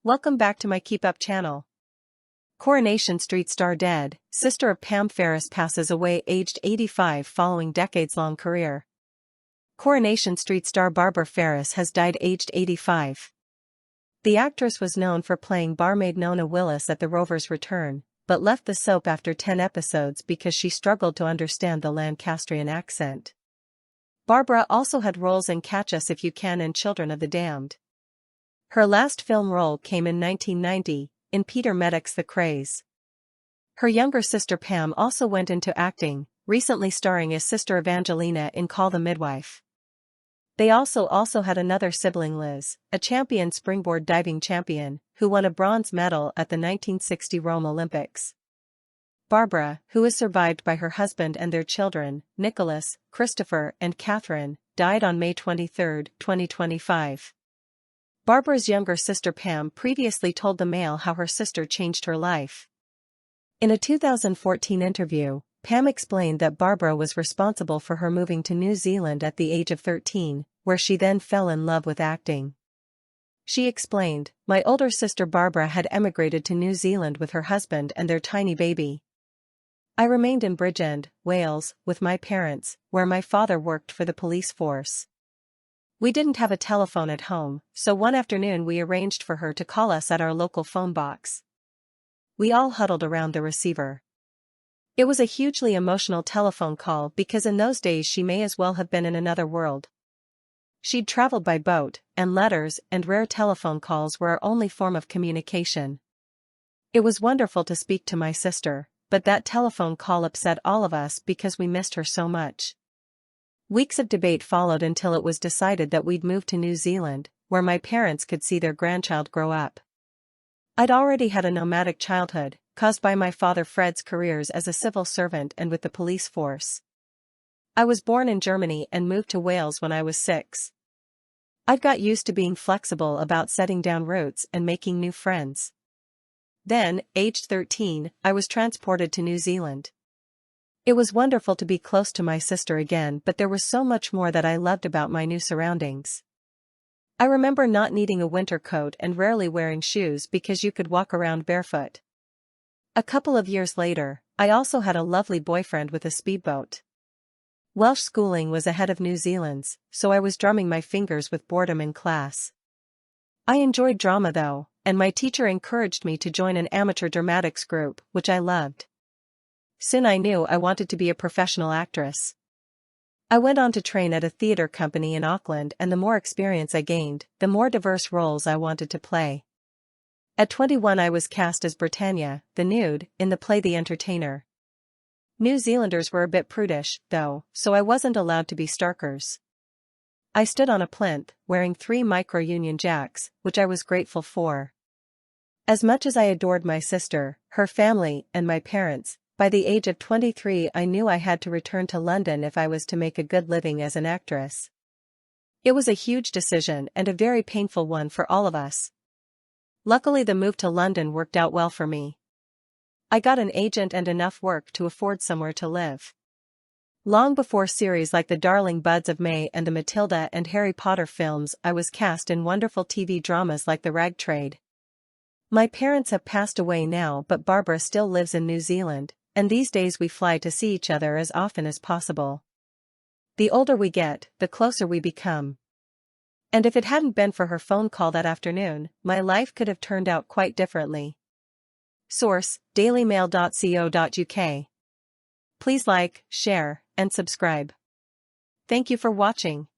Welcome back to my Keep Up channel. Coronation Street star dead, sister of Pam Ferris passes away aged 85 following decades-long career. Coronation Street star Barbara Ferris has died aged 85. The actress was known for playing barmaid Nona Willis at The Rover's Return, but left the soap after 10 episodes because she struggled to understand the Lancastrian accent. Barbara also had roles in Catch Us If You Can and Children of the Damned. Her last film role came in 1990, in Peter Meddock's The Craze. Her younger sister Pam also went into acting, recently starring as Sister Evangelina in Call the Midwife. They also had another sibling, Liz, a champion springboard diving champion, who won a bronze medal at the 1960 Rome Olympics. Barbara, who is survived by her husband and their children, Nicholas, Christopher and Catherine, died on May 23, 2025. Barbara's younger sister Pam previously told the Mail how her sister changed her life. In a 2014 interview, Pam explained that Barbara was responsible for her moving to New Zealand at the age of 13, where she then fell in love with acting. She explained, "My older sister Barbara had emigrated to New Zealand with her husband and their tiny baby. I remained in Bridgend, Wales, with my parents, where my father worked for the police force. We didn't have a telephone at home, so one afternoon we arranged for her to call us at our local phone box. We all huddled around the receiver. It was a hugely emotional telephone call because in those days she may as well have been in another world. She'd traveled by boat, and letters and rare telephone calls were our only form of communication. It was wonderful to speak to my sister, but that telephone call upset all of us because we missed her so much." Weeks of debate followed until it was decided that we'd move to New Zealand, where my parents could see their grandchild grow up. I'd already had a nomadic childhood, caused by my father Fred's careers as a civil servant and with the police force. I was born in Germany and moved to Wales when I was 6. I'd got used to being flexible about setting down roots and making new friends. Then, aged 13, I was transported to New Zealand. It was wonderful to be close to my sister again, but there was so much more that I loved about my new surroundings. I remember not needing a winter coat and rarely wearing shoes because you could walk around barefoot. A couple of years later, I also had a lovely boyfriend with a speedboat. Welsh schooling was ahead of New Zealand's, so I was drumming my fingers with boredom in class. I enjoyed drama though, and my teacher encouraged me to join an amateur dramatics group, which I loved. Soon I knew I wanted to be a professional actress. I went on to train at a theatre company in Auckland, and the more experience I gained, the more diverse roles I wanted to play. At 21 I was cast as Britannia, the nude, in the play The Entertainer. New Zealanders were a bit prudish, though, so I wasn't allowed to be starkers. I stood on a plinth, wearing 3 micro-Union Jacks, which I was grateful for. As much as I adored my sister, her family, and my parents, by the age of 23 I knew I had to return to London if I was to make a good living as an actress. It was a huge decision and a very painful one for all of us. Luckily the move to London worked out well for me. I got an agent and enough work to afford somewhere to live. Long before series like The Darling Buds of May and the Matilda and Harry Potter films, I was cast in wonderful TV dramas like The Rag Trade. My parents have passed away now, but Barbara still lives in New Zealand, and these days we fly to see each other as often as possible. The older we get, the closer we become. And if it hadn't been for her phone call that afternoon, my life could have turned out quite differently. Source: dailymail.co.uk. Please like, share, and subscribe. Thank you for watching.